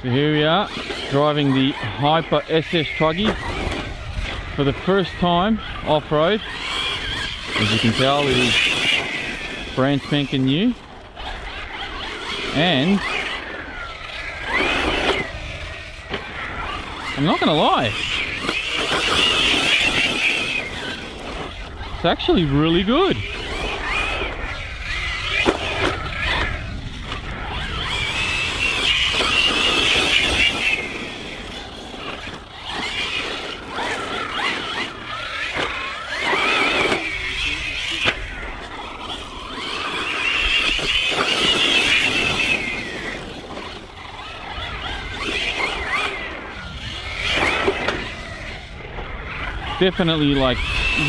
So here we are, driving the Hyper SS Truggy for the first time off-road. As you can tell, it is brand spanking new. And I'm not gonna lie, it's actually really good. Definitely like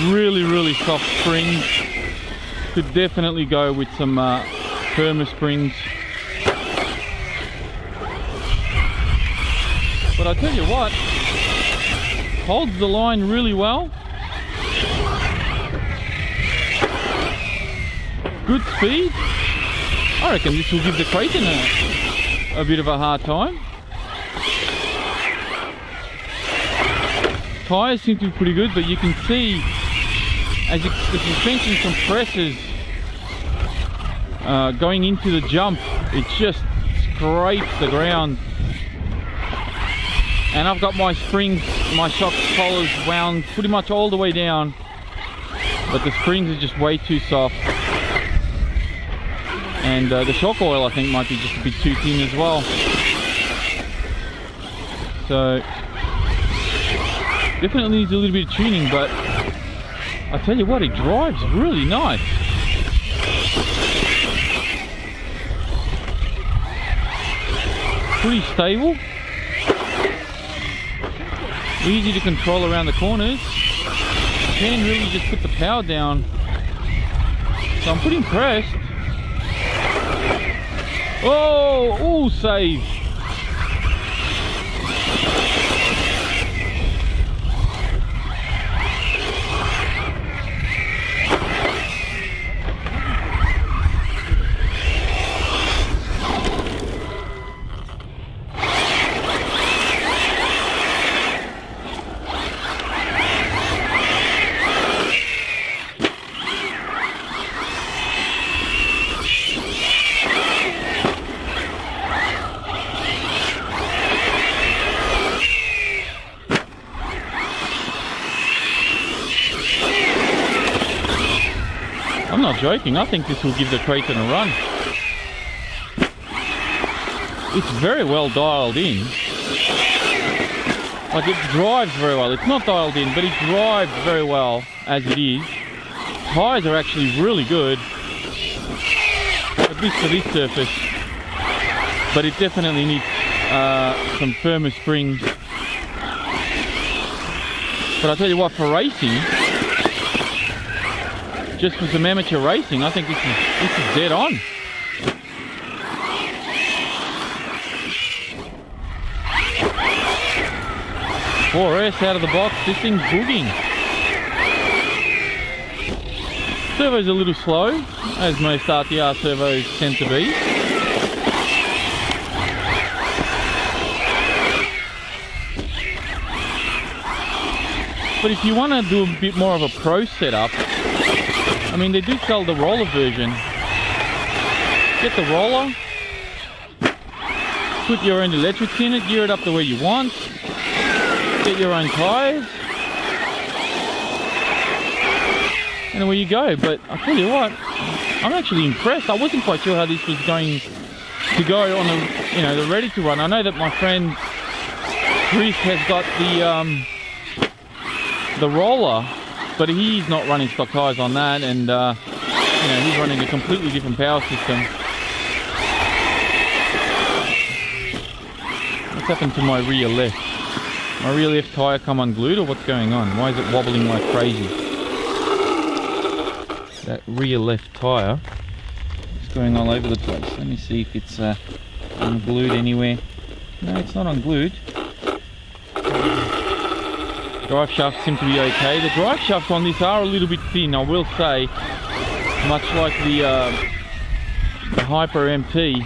really soft springs. Could definitely go with some firmer springs. But I tell you what, holds the line really well. Good speed. I reckon this will give the Kraken a bit of a hard time. Tyres seem to be pretty good, but you can see as the suspension compresses going into the jump, it just scrapes the ground. And I've got my springs, my shock collars wound pretty much all the way down, but the springs are just way too soft. And the shock oil I think might be just a bit too thin as well. So definitely needs a little bit of tuning, but I tell you what, it drives really nice. Pretty stable. Easy to control around the corners. You can really just put the power down. So I'm pretty impressed. Oh, save. I'm not joking, I think this will give the Kraken a run. It's very well dialed in. Like, it drives very well. It's not dialed in, but it drives very well as it is. Tyres are actually really good, at least for this surface. But it definitely needs some firmer springs. But I'll tell you what, for racing, just for some amateur racing, I think this is dead on. .4S out of the box, this thing's booging. Servo's a little slow, as most RTR servos tend to be. But if you want to do a bit more of a pro setup, I mean, they do sell the roller version. Get the roller, put your own electrics in it, gear it up the way you want, get your own tyres, and away you go. But I'll tell you what, I'm actually impressed. I wasn't quite sure how this was going to go on the ready to run. I know that my friend Chris has got the roller, but he's not running stock tyres on that, and he's running a completely different power system. What's happened to my rear left? My rear left tyre come unglued, or what's going on? Why is it wobbling like crazy? That rear left tyre is going all over the place. Let me see if it's unglued anywhere. No, it's not unglued. Drive shafts seem to be okay. The drive shafts on this are a little bit thin, I will say, much like the Hyper MT.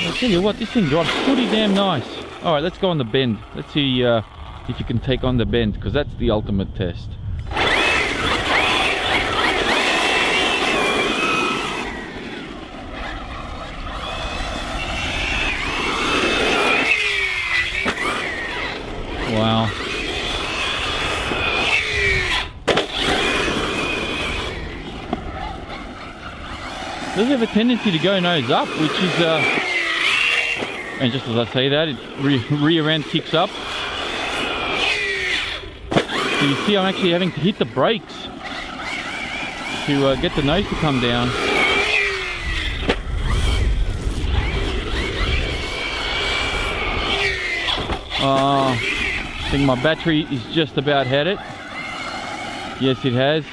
I tell you what, this thing drives pretty damn nice. Alright, let's go on the bend. Let's see if you can take on the bend, because that's the ultimate test. Wow. Does have a tendency to go nose up, which is, and just as I say that, it rear end kicks up. So you see I'm actually having to hit the brakes to get the nose to come down. I think my battery is just about had it. Yes, it has.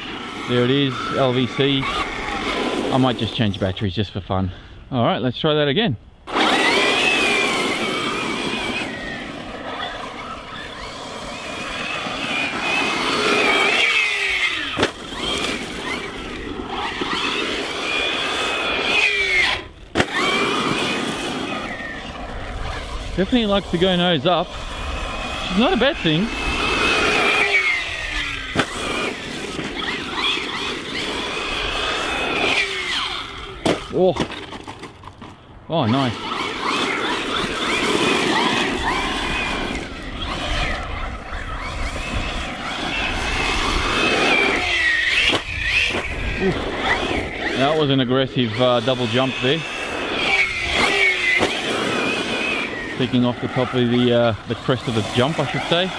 There it is, LVC. I might just change batteries just for fun. Alright, let's try that again. Definitely likes to go nose up, which is not a bad thing. Oh, nice. Oof. That was an aggressive double jump there. Taking off the top of the crest of the jump, I should say.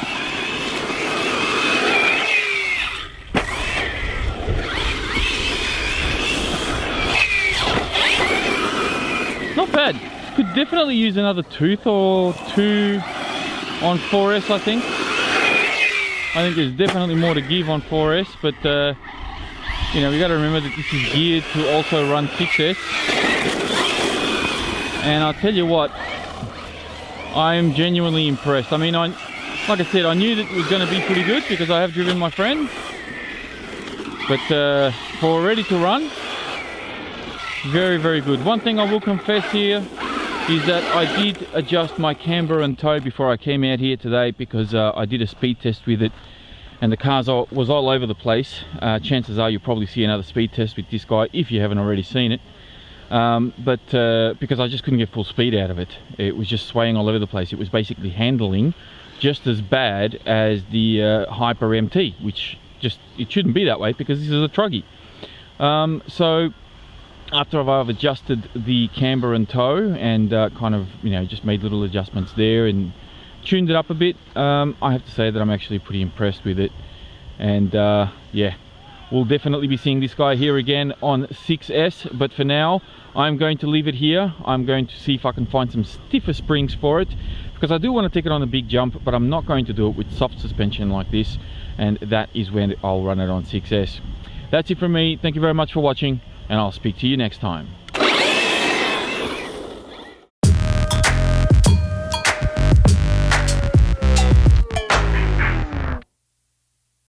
Not bad. Could definitely use another tooth or two on 4S, I think. I think there's definitely more to give on 4S, but you know, we got to remember that this is geared to also run 6S. And I'll tell you what, I am genuinely impressed. I mean, like I said, I knew that it was going to be pretty good because I have driven my friend. But for ready to run, very, very good. One thing I will confess here is that I did adjust my camber and toe before I came out here today, because I did a speed test with it and the car was all over the place. Chances are you'll probably see another speed test with this guy if you haven't already seen it. Because I just couldn't get full speed out of it. It was just swaying all over the place. It was basically handling just as bad as the Hyper MT, which it shouldn't be that way because this is a Truggy. So after I've adjusted the camber and toe and kind of, you know, just made little adjustments there and tuned it up a bit, I have to say that I'm actually pretty impressed with it. And yeah, we'll definitely be seeing this guy here again on 6S, but for now I'm going to leave it here. I'm going to see if I can find some stiffer springs for it, because I do want to take it on a big jump, but I'm not going to do it with soft suspension like this, and that is when I'll run it on 6S. That's it from me. Thank you very much for watching, and I'll speak to you next time.